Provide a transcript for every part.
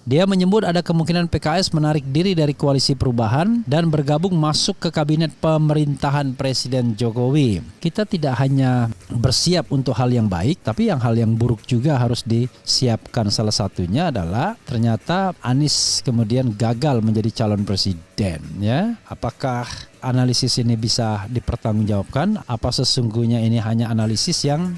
Dia menyebut ada kemungkinan PKS menarik diri dari koalisi perubahan dan bergabung masuk ke kabinet pemerintahan Presiden Jokowi. Kita tidak hanya bersiap untuk hal yang baik, tapi hal yang buruk juga harus disiapkan. Salah satunya adalah ternyata Anies kemudian gagal menjadi calon presiden. Ya, apakah analisis ini bisa dipertanggungjawabkan? Apa sesungguhnya ini hanya analisis yang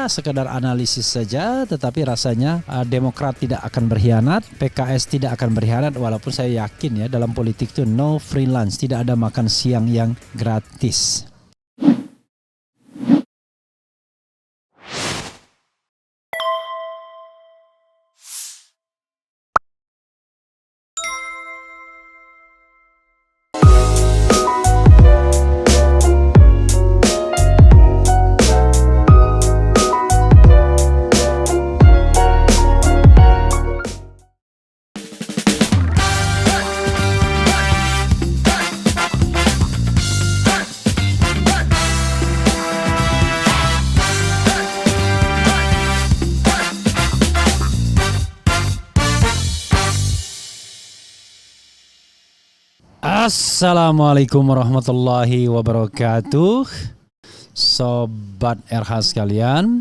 sekedar analisis saja, tetapi rasanya Demokrat tidak akan berkhianat, PKS tidak akan berkhianat, walaupun saya yakin dalam politik itu no free lunch, tidak ada makan siang yang gratis. Assalamualaikum warahmatullahi wabarakatuh, Sobat RH sekalian.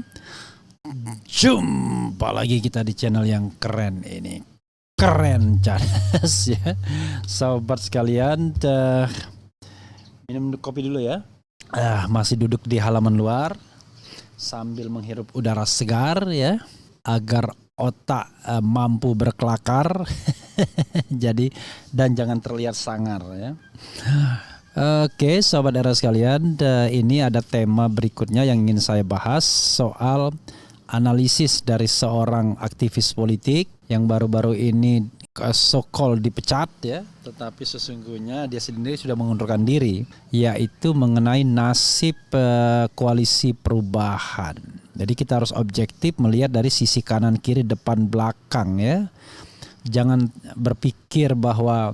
Jumpa lagi kita di channel yang keren ini. Keren cadas ya. Sobat sekalian, minum kopi dulu ya. Masih duduk di halaman luar sambil menghirup udara segar ya, agar otak mampu berkelakar. Jadi dan jangan terlihat sangar ya. Oke, Sobat RH sekalian, ini ada tema berikutnya yang ingin saya bahas, soal analisis dari seorang aktivis politik yang baru-baru ini so-called dipecat ya, tetapi sesungguhnya dia sendiri sudah mengundurkan diri, yaitu mengenai nasib koalisi perubahan. Jadi kita harus objektif melihat dari sisi kanan, kiri, depan, belakang ya. Jangan berpikir bahwa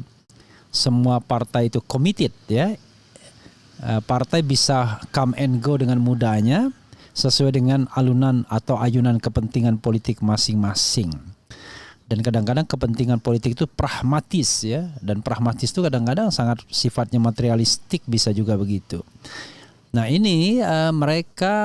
semua partai itu committed ya. Partai bisa come and go dengan mudahnya sesuai dengan alunan atau ayunan kepentingan politik masing-masing. Dan kadang-kadang kepentingan politik itu pragmatis ya, dan pragmatis itu kadang-kadang sangat sifatnya materialistik, bisa juga begitu. Nah ini mereka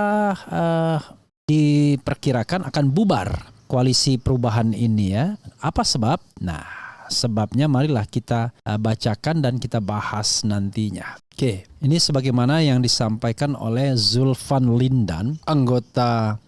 diperkirakan akan bubar koalisi perubahan ini ya. Apa sebab? Nah, sebabnya marilah kita bacakan dan kita bahas nantinya. Oke, ini sebagaimana yang disampaikan oleh Zulfan Lindan, anggota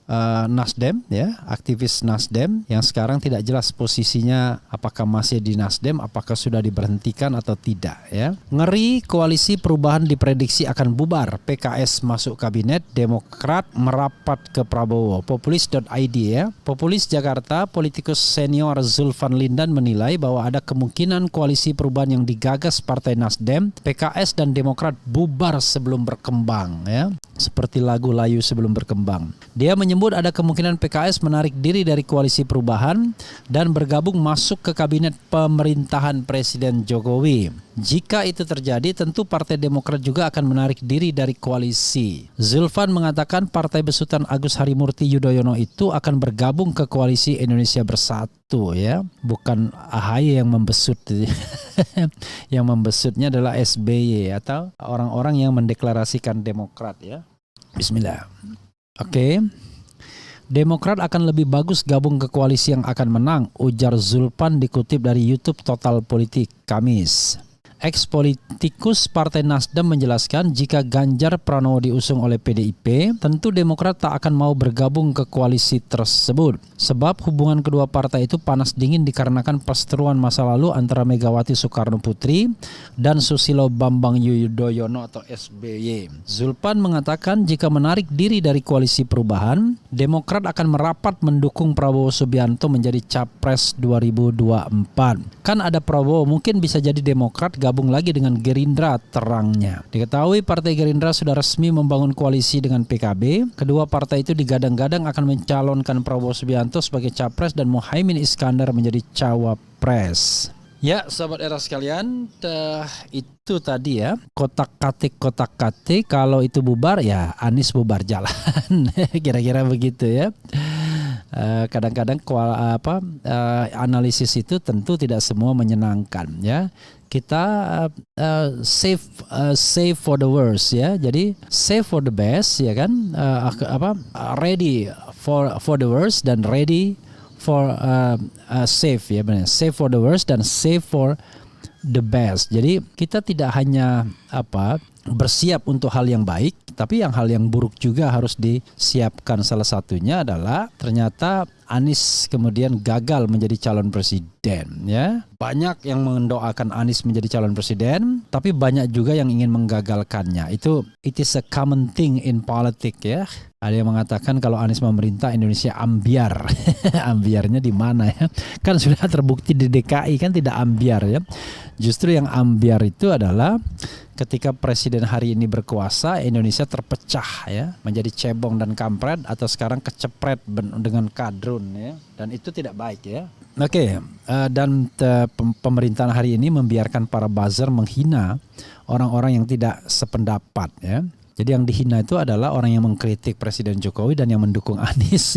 Nasdem ya, aktivis Nasdem yang sekarang tidak jelas posisinya, apakah masih di Nasdem, apakah sudah diberhentikan atau tidak ya. Ngeri, koalisi perubahan diprediksi akan bubar, PKS masuk kabinet, Demokrat merapat ke Prabowo. Populis.id ya. Populis Jakarta, politikus senior Zulfan Lindan menilai bahwa ada kemungkinan koalisi perubahan yang digagas Partai Nasdem, PKS dan Demokrat bubar sebelum berkembang ya. Seperti lagu layu sebelum berkembang. Dia menyebut ada kemungkinan PKS menarik diri dari koalisi perubahan dan bergabung masuk ke kabinet pemerintahan Presiden Jokowi. Jika itu terjadi, tentu Partai Demokrat juga akan menarik diri dari koalisi. Zulfan mengatakan Partai besutan Agus Harimurti Yudhoyono itu akan bergabung ke koalisi Indonesia Bersatu ya, bukan AHY yang membesut. Yang membesutnya adalah SBY atau orang-orang yang mendeklarasikan Demokrat ya. Bismillah. Oke. Demokrat akan lebih bagus gabung ke koalisi yang akan menang, ujar Zulfan dikutip dari YouTube Total Politik Kamis. Ex-politikus Partai Nasdem menjelaskan jika Ganjar Pranowo diusung oleh PDIP, tentu Demokrat tak akan mau bergabung ke koalisi tersebut. Sebab hubungan kedua partai itu panas dingin dikarenakan perseteruan masa lalu antara Megawati Soekarno Putri dan Susilo Bambang Yudhoyono atau SBY. Zulfan mengatakan jika menarik diri dari koalisi perubahan, Demokrat akan merapat mendukung Prabowo Subianto menjadi Capres 2024. Kan ada Prabowo, mungkin bisa jadi Demokrat gabung lagi dengan Gerindra, terangnya. Diketahui Partai Gerindra sudah resmi membangun koalisi dengan PKB. Kedua partai itu digadang-gadang akan mencalonkan Prabowo Subianto sebagai Capres dan Muhaimin Iskandar menjadi Cawapres. Ya, Sobat RH sekalian, itu tadi ya, kotak-katik. Kalau itu bubar ya Anies bubar jalan. Kira-kira begitu ya. Kadang-kadang analisis itu tentu tidak semua menyenangkan ya. Kita save for the worst ya. Jadi save for the best ya kan. Ready for the worst dan ready for save ya benar. Save for the worst dan save for the best. Jadi kita tidak hanya bersiap untuk hal yang baik, tapi hal yang buruk juga harus disiapkan. Salah satunya adalah ternyata Anies kemudian gagal menjadi calon presiden ya. Banyak yang mendoakan Anies menjadi calon presiden, tapi banyak juga yang ingin menggagalkannya. It is a common thing in politics ya. Ada yang mengatakan kalau Anies memerintah Indonesia ambiar. Ambiarnya di mana ya? Kan sudah terbukti di DKI kan tidak ambiar ya. Justru yang ambiar itu adalah ketika presiden hari ini berkuasa, Indonesia terpecah ya, menjadi cebong dan kampret, atau sekarang kecepret dengan kadrun ya, dan itu tidak baik ya. Oke, dan pemerintahan hari ini membiarkan para buzzer menghina orang-orang yang tidak sependapat ya. Jadi yang dihina itu adalah orang yang mengkritik Presiden Jokowi dan yang mendukung Anies.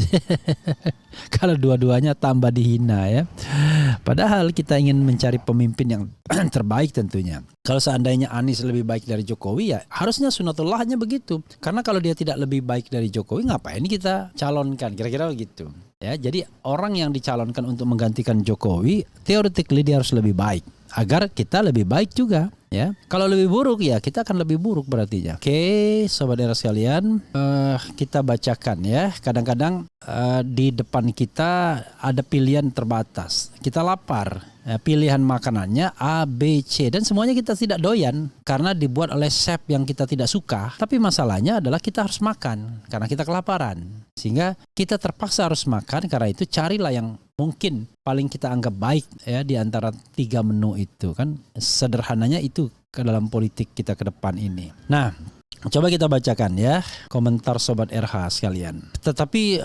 Kalau dua-duanya tambah dihina ya. Padahal kita ingin mencari pemimpin yang terbaik tentunya. Kalau seandainya Anies lebih baik dari Jokowi ya harusnya sunatullahnya begitu. Karena kalau dia tidak lebih baik dari Jokowi ngapain kita calonkan, kira-kira begitu. Ya, jadi orang yang dicalonkan untuk menggantikan Jokowi, theoretically dia harus lebih baik agar kita lebih baik juga. Ya, kalau lebih buruk ya kita akan lebih buruk berarti ya. Oke, sobat era sekalian, kita bacakan ya. Kadang-kadang di depan kita ada pilihan terbatas. Kita lapar, pilihan makanannya A, B, C dan semuanya kita tidak doyan karena dibuat oleh chef yang kita tidak suka. Tapi masalahnya adalah kita harus makan karena kita kelaparan. Sehingga kita terpaksa harus makan, karena itu carilah yang mungkin paling kita anggap baik ya di antara 3 menu itu kan. Sederhananya itu ke dalam politik kita ke depan ini. Nah, coba kita bacakan ya komentar sobat RH sekalian. Tetapi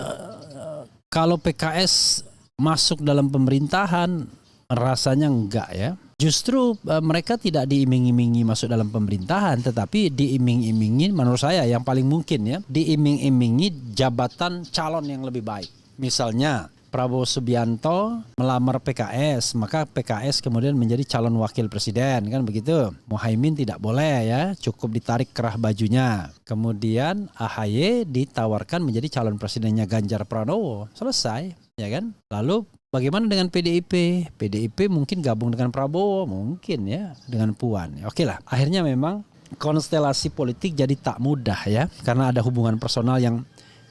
kalau PKS masuk dalam pemerintahan rasanya enggak ya. Justru mereka tidak diiming-imingi masuk dalam pemerintahan, tetapi diiming-imingi, menurut saya yang paling mungkin ya, diiming-imingi jabatan calon yang lebih baik. Misalnya Prabowo Subianto melamar PKS, maka PKS kemudian menjadi calon wakil presiden, kan begitu. Muhaimin tidak boleh ya, cukup ditarik kerah bajunya. Kemudian AHY ditawarkan menjadi calon presidennya Ganjar Pranowo, selesai, ya kan? Lalu bagaimana dengan PDIP? PDIP mungkin gabung dengan Prabowo, mungkin ya, dengan Puan. Oke lah, akhirnya memang konstelasi politik jadi tak mudah ya, karena ada hubungan personal yang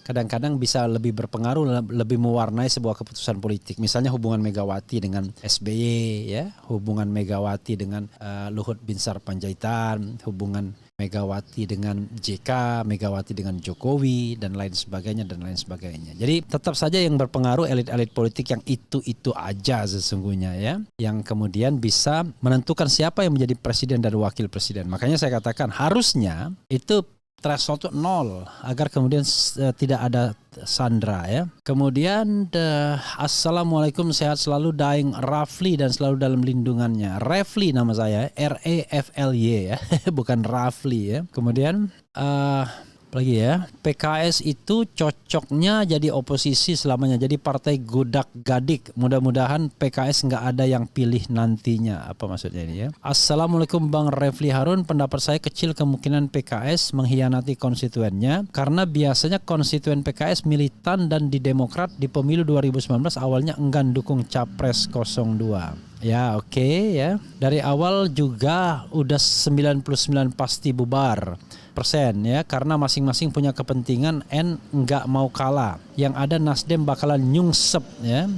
kadang-kadang bisa lebih berpengaruh, lebih mewarnai sebuah keputusan politik. Misalnya hubungan Megawati dengan SBY, ya, hubungan Megawati dengan Luhut Binsar Panjaitan, hubungan Megawati dengan JK, Megawati dengan Jokowi, dan lain sebagainya, dan lain sebagainya. Jadi tetap saja yang berpengaruh elit-elit politik yang itu aja sesungguhnya ya, yang kemudian bisa menentukan siapa yang menjadi presiden dan wakil presiden. Makanya saya katakan harusnya itu threshold 0 agar kemudian tidak ada sandra ya. Kemudian Assalamualaikum, sehat selalu Daeng Rafli dan selalu dalam lindungannya. Rafli nama saya, REFLY ya, bukan Rafli ya. Kemudian lagi ya, PKS itu cocoknya jadi oposisi selamanya, jadi partai godak-gadik. Mudah-mudahan PKS nggak ada yang pilih nantinya. Apa maksudnya ini ya? Assalamualaikum Bang Refli Harun, pendapat saya kecil kemungkinan PKS mengkhianati konstituennya, karena biasanya konstituen PKS militan dan di Demokrat di pemilu 2019 awalnya enggan dukung Capres 02. Ya oke ya. Dari awal juga udah 99 pasti bubar persen ya, karena masing-masing punya kepentingan nggak mau kalah. Yang ada Nasdem bakalan nyungsep ya.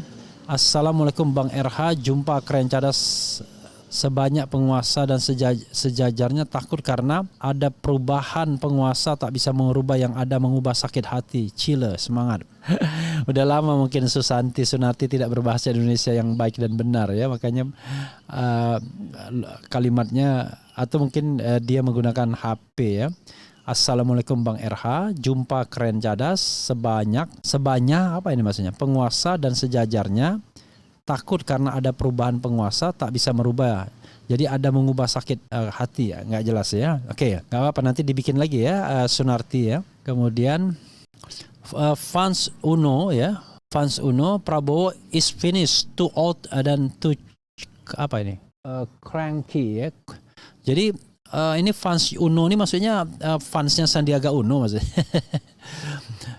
Assalamualaikum Bang RH, jumpa keren cadas. Sebanyak penguasa dan sejajarnya takut karena ada perubahan penguasa tak bisa mengubah yang ada, mengubah sakit hati. Chile, semangat. Udah lama mungkin Susanti Sunarti tidak berbahasa Indonesia yang baik dan benar ya, makanya kalimatnya atau mungkin dia menggunakan HP ya. Assalamualaikum Bang RH, jumpa keren cadas. Sebanyak apa ini maksudnya? Penguasa dan sejajarnya takut karena ada perubahan penguasa tak bisa merubah. Jadi ada mengubah sakit hati ya, nggak jelas ya. Oke, nggak apa-apa, nanti dibikin lagi ya Sunarti ya. Kemudian Fans Uno ya, fans UNO, Prabowo is finished, too old dan too cranky ya. Jadi ini fans UNO ini maksudnya fansnya Sandiaga Uno maksudnya.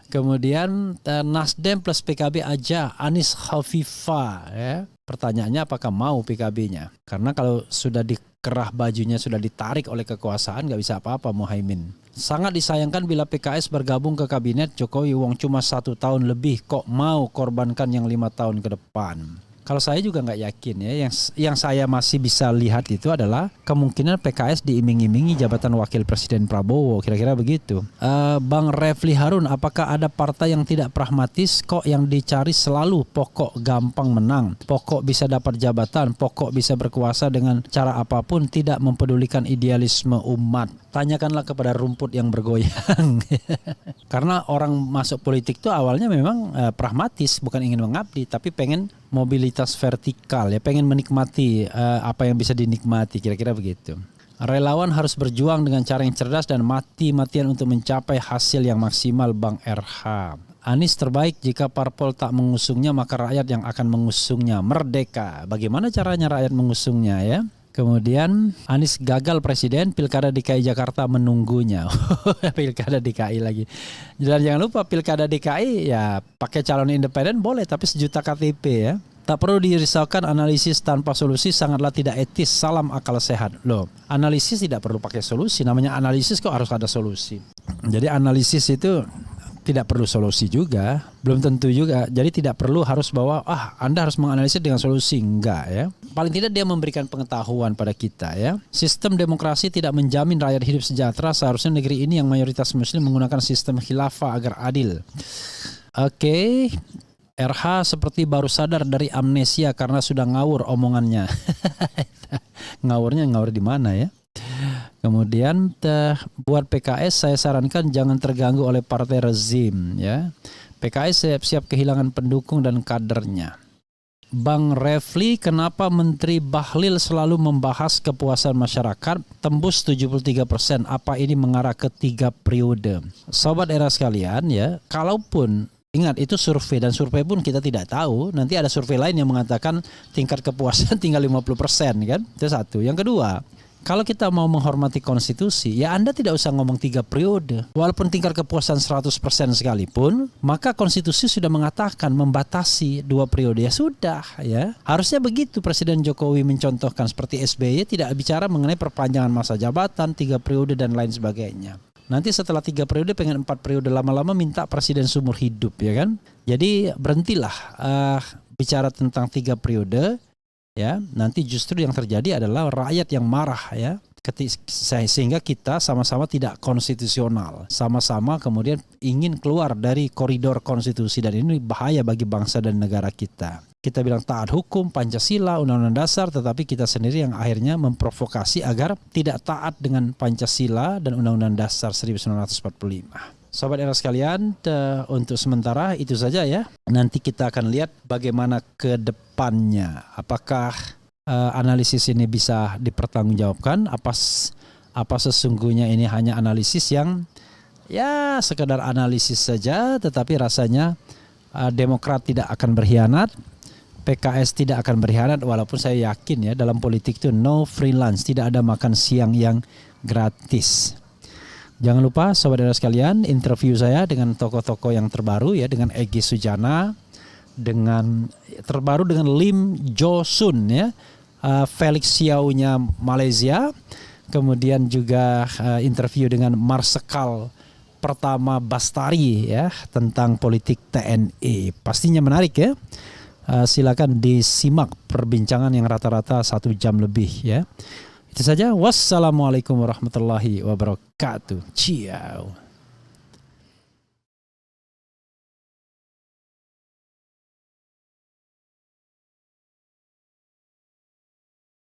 Kemudian Nasdem plus PKB aja, Anies Khafifah ya. Pertanyaannya apakah mau PKB-nya? Karena kalau sudah dikerah bajunya, sudah ditarik oleh kekuasaan, nggak bisa apa-apa Muhaimin. Sangat disayangkan bila PKS bergabung ke kabinet Jokowi, wong cuma 1 tahun lebih kok mau korbankan yang 5 tahun ke depan. Kalau saya juga nggak yakin ya, yang saya masih bisa lihat itu adalah kemungkinan PKS diiming-imingi jabatan wakil presiden Prabowo, kira-kira begitu. Bang Refli Harun, apakah ada partai yang tidak pragmatis kok yang dicari selalu pokok gampang menang, pokok bisa dapat jabatan, pokok bisa berkuasa dengan cara apapun, tidak mempedulikan idealisme umat? Tanyakanlah kepada rumput yang bergoyang. Karena orang masuk politik itu awalnya memang pragmatis, bukan ingin mengabdi, tapi pengen mobilitas vertikal ya, pengen menikmati apa yang bisa dinikmati, kira-kira begitu. Relawan harus berjuang dengan cara yang cerdas dan mati-matian untuk mencapai hasil yang maksimal, Bang RH. Anies terbaik jika parpol tak mengusungnya, maka rakyat yang akan mengusungnya. Merdeka. Bagaimana caranya rakyat mengusungnya ya? Kemudian Anies gagal presiden, Pilkada DKI Jakarta menunggunya. Pilkada DKI lagi. Dan jangan lupa Pilkada DKI ya pakai calon independen boleh, tapi 1 juta KTP ya. Tak perlu dirisaukan, analisis tanpa solusi sangatlah tidak etis. Salam akal sehat. Loh, analisis tidak perlu pakai solusi. Namanya analisis kok harus ada solusi. Jadi analisis itu tidak perlu solusi juga, belum tentu juga. Jadi tidak perlu harus bahwa Anda harus menganalisis dengan solusi, enggak ya. Paling tidak dia memberikan pengetahuan pada kita ya. Sistem demokrasi tidak menjamin rakyat hidup sejahtera. Seharusnya negeri ini yang mayoritas muslim menggunakan sistem khilafah agar adil. Oke. RH seperti baru sadar dari amnesia karena sudah ngawur omongannya. Ngawur di mana ya? Kemudian buat PKS saya sarankan jangan terganggu oleh partai rezim ya. PKS siap-siap kehilangan pendukung dan kadernya. Bang Refli, kenapa Menteri Bahlil selalu membahas kepuasan masyarakat tembus 73%? Apa ini mengarah ke 3 periode? Sobat era sekalian ya, kalaupun ingat itu survei, dan survei pun kita tidak tahu. Nanti ada survei lain yang mengatakan tingkat kepuasan tinggal 50% kan? Itu satu. Yang kedua, kalau kita mau menghormati konstitusi, ya Anda tidak usah ngomong 3 periode. Walaupun tingkat kepuasan 100% sekalipun, maka konstitusi sudah mengatakan membatasi 2 periode. Ya sudah ya. Harusnya begitu Presiden Jokowi mencontohkan, seperti SBY tidak bicara mengenai perpanjangan masa jabatan, 3 periode dan lain sebagainya. Nanti setelah 3 periode pengen 4 periode, lama-lama minta presiden seumur hidup ya kan. Jadi berhentilah bicara tentang 3 periode ya. Nanti justru yang terjadi adalah rakyat yang marah ya. Sehingga kita sama-sama tidak konstitusional. Sama-sama kemudian ingin keluar dari koridor konstitusi, dan ini bahaya bagi bangsa dan negara kita. Kita bilang taat hukum, Pancasila, Undang-Undang Dasar, tetapi kita sendiri yang akhirnya memprovokasi agar tidak taat dengan Pancasila dan Undang-Undang Dasar 1945. Sobat era sekalian, untuk sementara itu saja ya. Nanti kita akan lihat bagaimana ke depannya. Apakah analisis ini bisa dipertanggungjawabkan? Apa sesungguhnya ini hanya analisis yang ya sekedar analisis saja, tetapi rasanya Demokrat tidak akan berkhianat, PKS tidak akan berkhianat, walaupun saya yakin ya dalam politik itu no freelance, tidak ada makan siang yang gratis. Jangan lupa sobat era sekalian, interview saya dengan tokoh-tokoh yang terbaru ya, dengan Egy Sujana, dengan terbaru dengan Lim Jo Sun ya, Felix Xiao-nya Malaysia, kemudian juga interview dengan Marsekal pertama Bastari ya tentang politik TNI. Pastinya menarik ya. Silakan disimak perbincangan yang rata-rata 1 jam lebih ya. Itu saja. Wassalamualaikum warahmatullahi wabarakatuh. Ciao.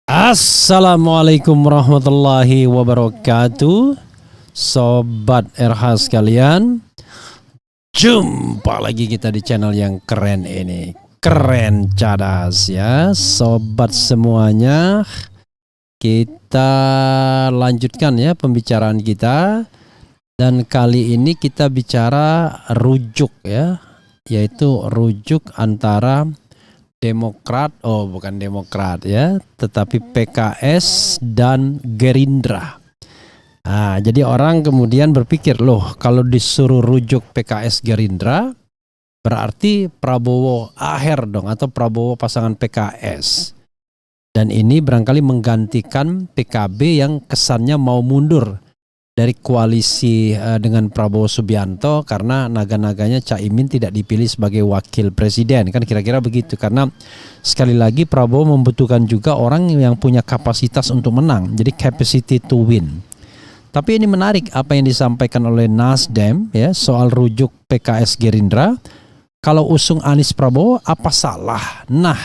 Assalamualaikum warahmatullahi wabarakatuh. Sobat RH sekalian, jumpa lagi kita di channel yang keren ini. Keren cadas ya sobat semuanya. Kita lanjutkan ya pembicaraan kita. Dan kali ini kita bicara rujuk ya. yaitu rujuk antara Demokrat, bukan Demokrat ya, tetapi PKS dan Gerindra. Nah, jadi orang kemudian berpikir, loh kalau disuruh rujuk PKS Gerindra, berarti Prabowo akhir dong, atau Prabowo pasangan PKS. Dan ini barangkali menggantikan PKB yang kesannya mau mundur dari koalisi dengan Prabowo Subianto karena naga-naganya Caimin tidak dipilih sebagai wakil presiden. Kan kira-kira begitu, karena sekali lagi Prabowo membutuhkan juga orang yang punya kapasitas untuk menang, jadi capacity to win. Tapi ini menarik apa yang disampaikan oleh Nasdem ya soal rujuk PKS Gerindra. Kalau usung Anies Prabowo apa salah? Nah,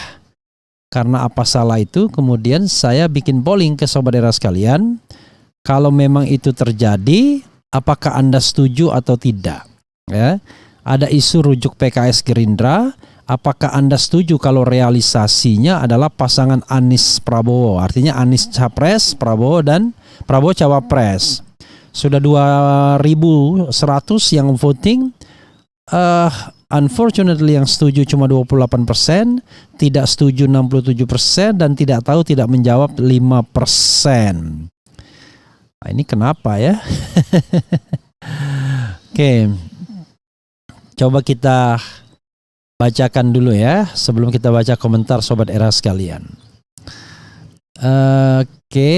karena apa salah itu kemudian saya bikin polling ke sobat era sekalian. Kalau memang itu terjadi, apakah Anda setuju atau tidak? Ya, ada isu rujuk PKS Gerindra. Apakah Anda setuju kalau realisasinya adalah pasangan Anies Prabowo? Artinya Anies Capres, Prabowo dan Prabowo Cawapres. Sudah 2.100 yang voting. Unfortunately yang setuju cuma 28%, tidak setuju 67%, dan tidak tahu tidak menjawab 5%. Nah, ini kenapa ya? Oke, coba kita bacakan dulu ya sebelum kita baca komentar sobat era sekalian. Oke.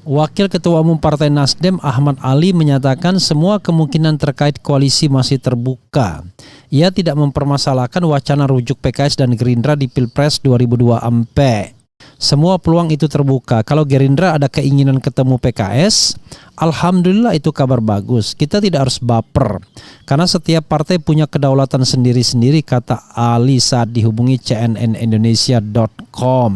Wakil Ketua Umum Partai Nasdem Ahmad Ali menyatakan semua kemungkinan terkait koalisi masih terbuka. Ia tidak mempermasalahkan wacana rujuk PKS dan Gerindra di Pilpres 2024. Semua peluang itu terbuka. Kalau Gerindra ada keinginan ketemu PKS, alhamdulillah itu kabar bagus. Kita tidak harus baper. Karena setiap partai punya kedaulatan sendiri-sendiri, kata Ali saat dihubungi cnnindonesia.com.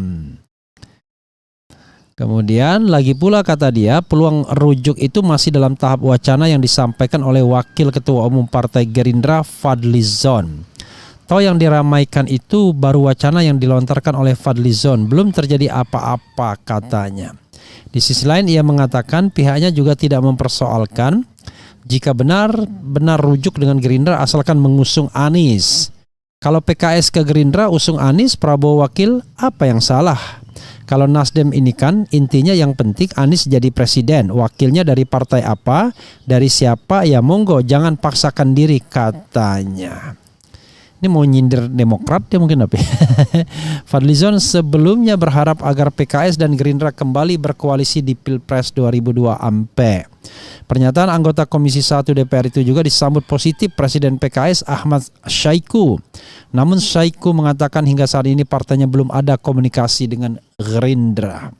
Kemudian lagi pula kata dia, peluang rujuk itu masih dalam tahap wacana yang disampaikan oleh Wakil Ketua Umum Partai Gerindra Fadlizon. Toh yang diramaikan itu baru wacana yang dilontarkan oleh Fadlizon, belum terjadi apa-apa katanya. Di sisi lain ia mengatakan pihaknya juga tidak mempersoalkan jika benar rujuk dengan Gerindra asalkan mengusung Anies. Kalau PKS ke Gerindra usung Anies, Prabowo wakil, apa yang salah? Kalau Nasdem ini kan intinya yang penting Anies jadi presiden, wakilnya dari partai apa, dari siapa, ya monggo, jangan paksakan diri katanya. Ini mau nyindir Demokrat ya mungkin apa? Fadlizon sebelumnya berharap agar PKS dan Gerindra kembali berkoalisi di Pilpres 2024. Pernyataan anggota Komisi 1 DPR itu juga disambut positif Presiden PKS Ahmad Syaiqo. Namun Syaiqo mengatakan hingga saat ini partainya belum ada komunikasi dengan Gerindra.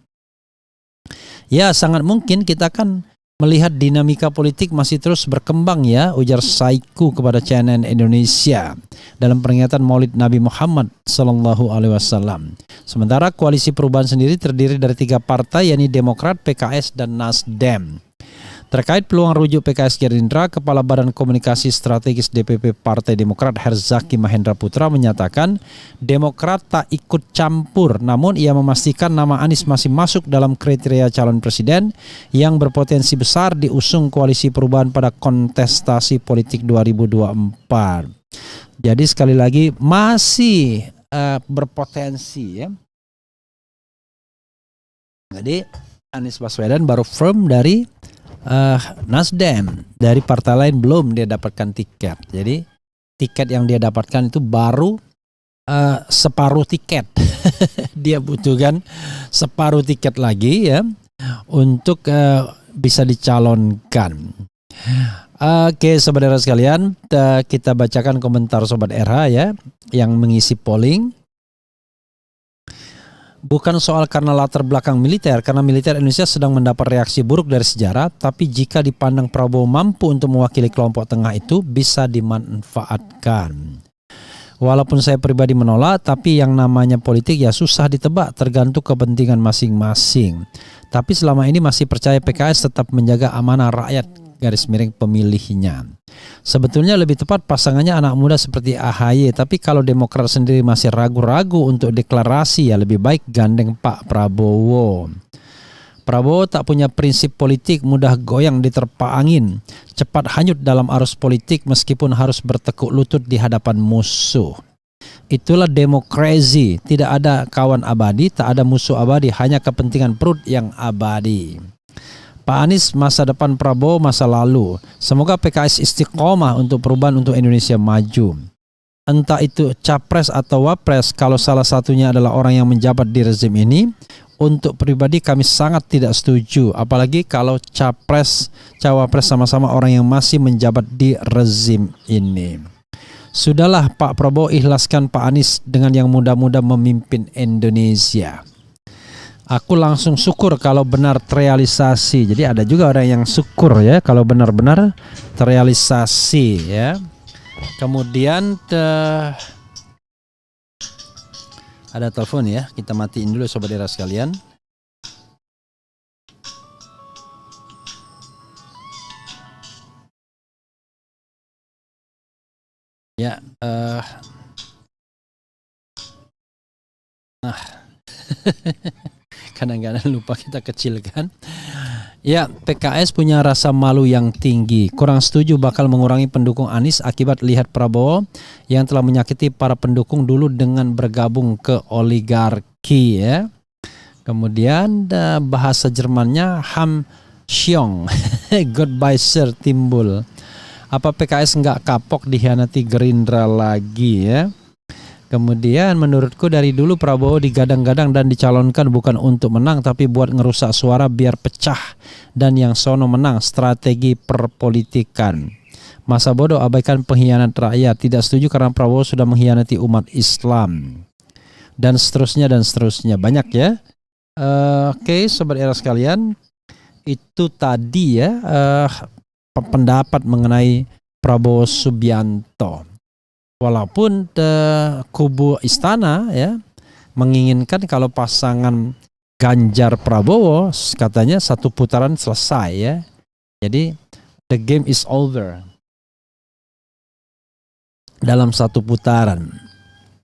Ya, sangat mungkin kita kan melihat dinamika politik masih terus berkembang ya, ujar Syaiqo kepada CNN Indonesia dalam peringatan Maulid Nabi Muhammad SAW. Sementara koalisi perubahan sendiri terdiri dari 3 partai, yakni Demokrat, PKS, dan Nasdem. Terkait peluang rujuk PKS Gerindra, Kepala Badan Komunikasi Strategis DPP Partai Demokrat Herzaki Mahendra Putra menyatakan Demokrat tak ikut campur, namun ia memastikan nama Anies masih masuk dalam kriteria calon presiden yang berpotensi besar diusung koalisi perubahan pada kontestasi politik 2024. Jadi sekali lagi masih berpotensi ya. Jadi Anies Baswedan baru firm dari Nasdem, dari partai lain belum dia dapatkan tiket. Jadi tiket yang dia dapatkan itu baru separuh tiket. Dia butuhkan separuh tiket lagi ya untuk bisa dicalonkan. Oke, saudara sekalian, kita bacakan komentar Sobat RH ya yang mengisi polling. Bukan soal karena latar belakang militer, karena militer Indonesia sedang mendapat reaksi buruk dari sejarah, tapi jika dipandang Prabowo mampu untuk mewakili kelompok tengah itu bisa dimanfaatkan. Walaupun saya pribadi menolak, tapi yang namanya politik ya susah ditebak, tergantung kepentingan masing-masing. Tapi selama ini masih percaya PKS tetap menjaga amanah rakyat garis miring pemilihnya. Sebetulnya lebih tepat pasangannya anak muda seperti AHY, tapi kalau Demokrat sendiri masih ragu-ragu untuk deklarasi ya lebih baik gandeng Pak Prabowo. Prabowo tak punya prinsip politik, mudah goyang diterpa angin, cepat hanyut dalam arus politik meskipun harus bertekuk lutut di hadapan musuh. Itulah demokrasi, tidak ada kawan abadi, tak ada musuh abadi, hanya kepentingan perut yang abadi. Pak Anies, masa depan Prabowo, masa lalu. Semoga PKS istiqomah untuk perubahan untuk Indonesia maju. Entah itu capres atau wapres, kalau salah satunya adalah orang yang menjabat di rezim ini, untuk pribadi kami sangat tidak setuju. Apalagi kalau capres, cawapres sama-sama orang yang masih menjabat di rezim ini. Sudahlah Pak Prabowo, ikhlaskan Pak Anies dengan yang muda-muda memimpin Indonesia. Aku langsung syukur kalau benar terrealisasi. Jadi ada juga orang yang syukur ya kalau benar-benar terrealisasi ya. Kemudian ada telepon ya. Kita matiin dulu sobat era sekalian. Ya, kadang-kadang lupa kita kecilkan. Ya, PKS punya rasa malu yang tinggi. Kurang setuju bakal mengurangi pendukung Anies akibat lihat Prabowo yang telah menyakiti para pendukung dulu dengan bergabung ke oligarki ya. Kemudian bahasa Jermannya Hamschiong. Goodbye Sir timbul. Apa PKS nggak kapok dikhianati Gerindra lagi ya? Kemudian menurutku dari dulu Prabowo digadang-gadang dan dicalonkan bukan untuk menang tapi buat ngerusak suara biar pecah dan yang sono menang, strategi perpolitikan. Masa bodoh abaikan pengkhianat rakyat, tidak setuju karena Prabowo sudah mengkhianati umat Islam. Dan seterusnya banyak ya. Oke, sobat era sekalian, itu tadi ya pendapat mengenai Prabowo Subianto. Walaupun kubu istana ya menginginkan kalau pasangan Ganjar Prabowo katanya satu putaran selesai ya. Jadi the game is over dalam satu putaran.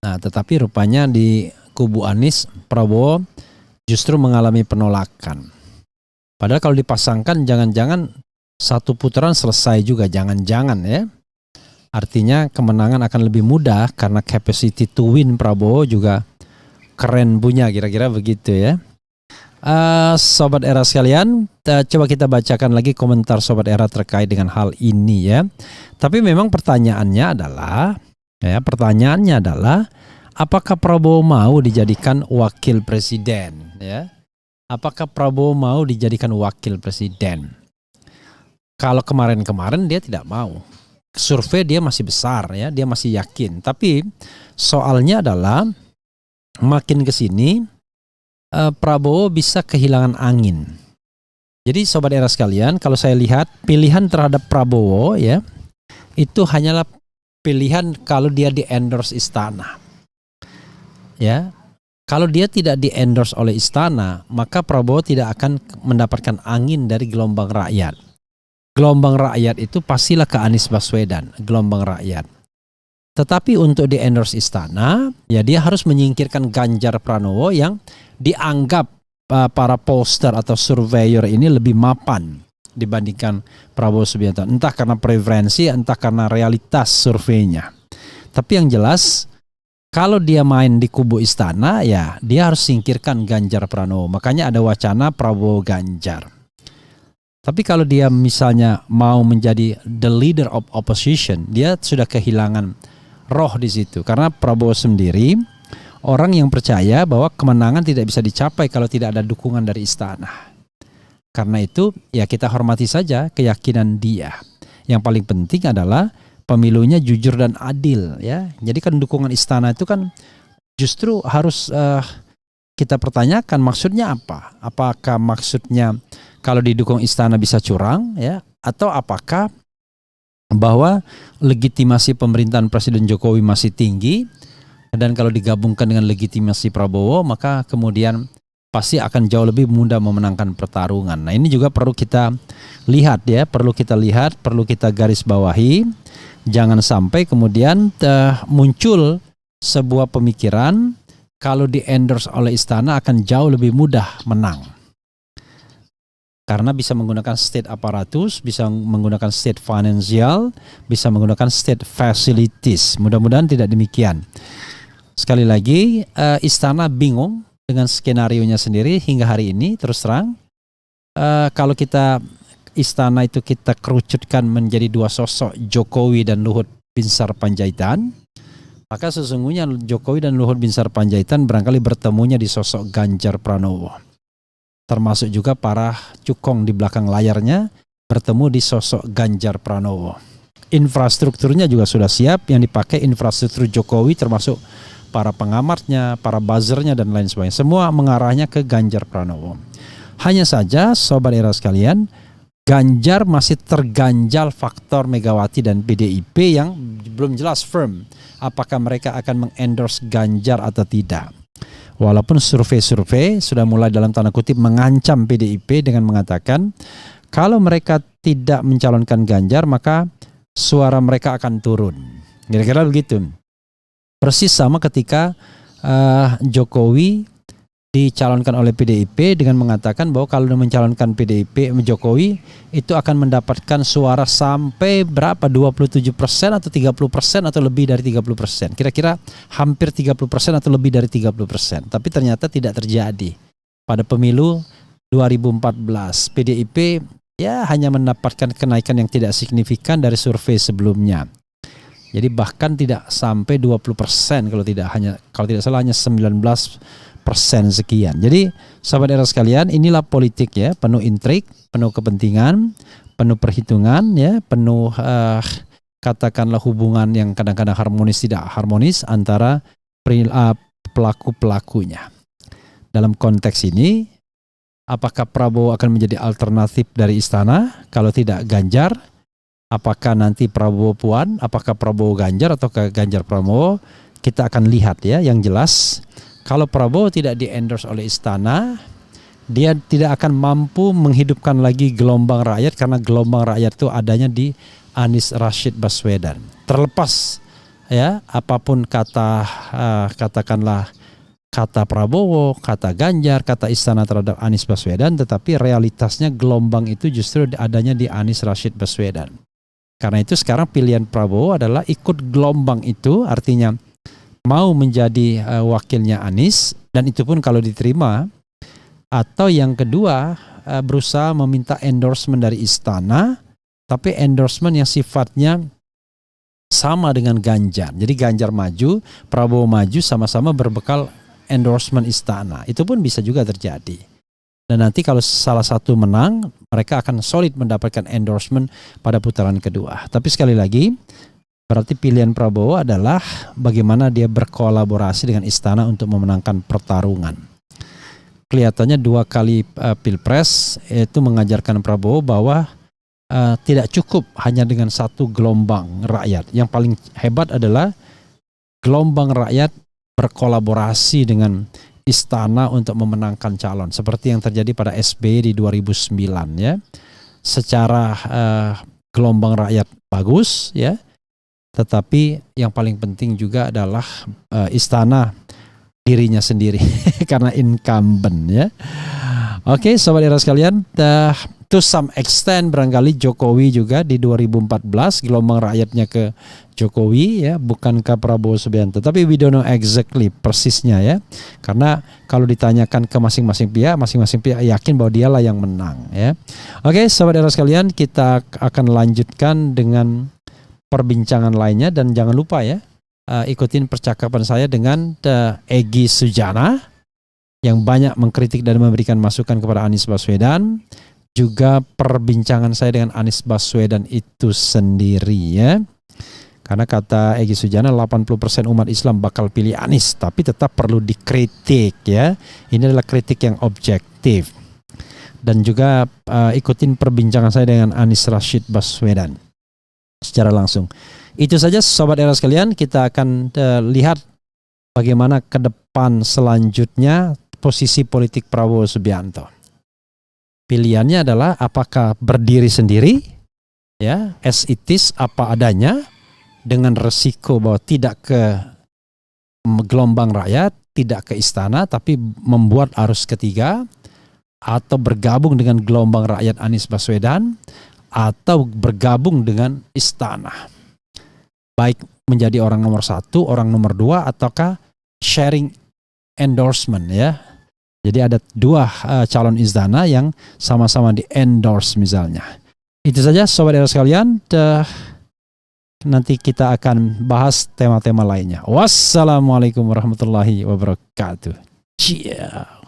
Nah, tetapi rupanya di kubu Anies Prabowo justru mengalami penolakan. Padahal kalau dipasangkan jangan-jangan satu putaran selesai juga, jangan-jangan ya. Artinya kemenangan akan lebih mudah karena capacity to win Prabowo juga keren punya, kira-kira begitu ya. Sobat era sekalian, coba kita bacakan lagi komentar Sobat era terkait dengan hal ini ya. Tapi memang pertanyaannya adalah apakah Prabowo mau dijadikan wakil presiden ya? Apakah Prabowo mau dijadikan wakil presiden? Kalau kemarin-kemarin dia tidak mau. Survei dia masih besar ya, dia masih yakin. Tapi soalnya adalah makin ke sini Prabowo bisa kehilangan angin. Jadi sobat era sekalian, kalau saya lihat pilihan terhadap Prabowo ya itu hanyalah pilihan kalau dia di-endorse istana. Ya. Kalau dia tidak di-endorse oleh istana, maka Prabowo tidak akan mendapatkan angin dari gelombang rakyat. Gelombang rakyat itu pastilah ke Anies Baswedan, gelombang rakyat. Tetapi untuk di-endorse istana, ya dia harus menyingkirkan Ganjar Pranowo yang dianggap para pollster atau surveyor ini lebih mapan dibandingkan Prabowo Subianto. Entah karena preferensi, entah karena realitas surveinya. Tapi yang jelas, kalau dia main di kubu istana, ya dia harus singkirkan Ganjar Pranowo. Makanya ada wacana Prabowo Ganjar. Tapi kalau dia misalnya mau menjadi the leader of opposition, dia sudah kehilangan roh di situ. Karena Prabowo sendiri orang yang percaya bahwa kemenangan tidak bisa dicapai kalau tidak ada dukungan dari istana. Karena itu ya kita hormati saja keyakinan dia. Yang paling penting adalah pemilunya jujur dan adil ya. Jadi kan dukungan istana itu kan justru harus kita pertanyakan maksudnya apa? Apakah maksudnya kalau didukung istana bisa curang ya, atau apakah bahwa legitimasi pemerintahan Presiden Jokowi masih tinggi dan kalau digabungkan dengan legitimasi Prabowo maka kemudian pasti akan jauh lebih mudah memenangkan pertarungan. Nah, ini juga perlu kita lihat ya, perlu kita garis bawahi. Jangan sampai kemudian muncul sebuah pemikiran kalau di-endorse oleh istana akan jauh lebih mudah menang. Karena bisa menggunakan state aparatus, bisa menggunakan state financial, bisa menggunakan state facilities. Mudah-mudahan tidak demikian. Sekali lagi, istana bingung dengan skenarionya sendiri hingga hari ini. Terus terang, kalau istana itu kita kerucutkan menjadi dua sosok, Jokowi dan Luhut Binsar Panjaitan, maka sesungguhnya Jokowi dan Luhut Binsar Panjaitan barangkali bertemunya di sosok Ganjar Pranowo. Termasuk juga para cukong di belakang layarnya bertemu di sosok Ganjar Pranowo. Infrastrukturnya juga sudah siap, yang dipakai infrastruktur Jokowi termasuk para pengamatnya, para buzzernya dan lain sebagainya. Semua mengarahnya ke Ganjar Pranowo. Hanya saja sobat era sekalian, Ganjar masih terganjal faktor Megawati dan PDIP yang belum jelas firm apakah mereka akan mengendorse Ganjar atau tidak. Walaupun survei-survei sudah mulai dalam tanda kutip mengancam PDIP dengan mengatakan kalau mereka tidak mencalonkan Ganjar maka suara mereka akan turun. Kira-kira begitu. Persis sama ketika Jokowi dicalonkan oleh PDIP dengan mengatakan bahwa kalau mencalonkan PDIP Jokowi itu akan mendapatkan suara sampai berapa, 27% atau 30% atau lebih dari 30%. Kira-kira hampir 30% atau lebih dari 30%. Tapi ternyata tidak terjadi. Pada pemilu 2014 PDIP ya hanya mendapatkan kenaikan yang tidak signifikan dari survei sebelumnya. Jadi bahkan tidak sampai 20% kalau tidak salah hanya 19% sekian. Jadi sahabat era sekalian, inilah politik ya, penuh intrik, penuh kepentingan, penuh perhitungan ya, penuh katakanlah hubungan yang kadang-kadang harmonis tidak harmonis antara pelaku-pelakunya. Dalam konteks ini, apakah Prabowo akan menjadi alternatif dari istana? Kalau tidak Ganjar, apakah nanti Prabowo Puan, apakah Prabowo Ganjar atau Ganjar Prabowo? Kita akan lihat ya. Yang jelas kalau Prabowo tidak di-endorse oleh istana, dia tidak akan mampu menghidupkan lagi gelombang rakyat karena gelombang rakyat itu adanya di Anies Rashid Baswedan. Terlepas ya apapun katakanlah kata Prabowo, kata Ganjar, kata istana terhadap Anies Baswedan, tetapi realitasnya gelombang itu justru adanya di Anies Rashid Baswedan. Karena itu sekarang pilihan Prabowo adalah ikut gelombang itu, artinya mau menjadi wakilnya Anies, dan itu pun kalau diterima, atau yang kedua berusaha meminta endorsement dari istana, tapi endorsement yang sifatnya sama dengan Ganjar. Jadi Ganjar maju, Prabowo maju, sama-sama berbekal endorsement istana. Itu pun bisa juga terjadi. Dan nanti kalau salah satu menang, mereka akan solid mendapatkan endorsement pada putaran kedua. Tapi sekali lagi, berarti pilihan Prabowo adalah bagaimana dia berkolaborasi dengan istana untuk memenangkan pertarungan. Kelihatannya 2 kali pilpres itu mengajarkan Prabowo bahwa tidak cukup hanya dengan satu gelombang rakyat. Yang paling hebat adalah gelombang rakyat berkolaborasi dengan istana untuk memenangkan calon. Seperti yang terjadi pada SBY di 2009 ya. Secara gelombang rakyat bagus ya. Tetapi yang paling penting juga adalah istana dirinya sendiri karena incumbent ya. Oke, sobat era sekalian, to some extent barangkali Jokowi juga di 2014 gelombang rakyatnya ke Jokowi ya, bukan ke Prabowo Subianto. Tapi we don't know exactly persisnya ya. Karena kalau ditanyakan ke masing-masing pihak yakin bahwa dialah yang menang ya. Oke, sobat era sekalian, kita akan lanjutkan dengan perbincangan lainnya, dan jangan lupa ya ikutin percakapan saya dengan Egy Sujana yang banyak mengkritik dan memberikan masukan kepada Anies Baswedan, juga perbincangan saya dengan Anies Baswedan itu sendiri ya. Karena kata Egy Sujana 80% umat Islam bakal pilih Anies, tapi tetap perlu dikritik ya. Ini adalah kritik yang objektif. Dan juga ikutin perbincangan saya dengan Anies Rashid Baswedan secara langsung. Itu saja sobat era sekalian, kita akan lihat bagaimana ke depan selanjutnya posisi politik Prabowo Subianto. Pilihannya adalah apakah berdiri sendiri ya, as it is, apa adanya, dengan resiko bahwa tidak ke gelombang rakyat, tidak ke istana, tapi membuat arus ketiga, atau bergabung dengan gelombang rakyat Anies Baswedan, atau bergabung dengan istana. Baik menjadi orang nomor 1, orang nomor 2, ataukah sharing endorsement ya. Jadi ada 2 calon istana yang sama-sama di endorse misalnya. Itu saja Sobat Era sekalian. Nanti kita akan bahas tema-tema lainnya. Wassalamualaikum warahmatullahi wabarakatuh. Ciao.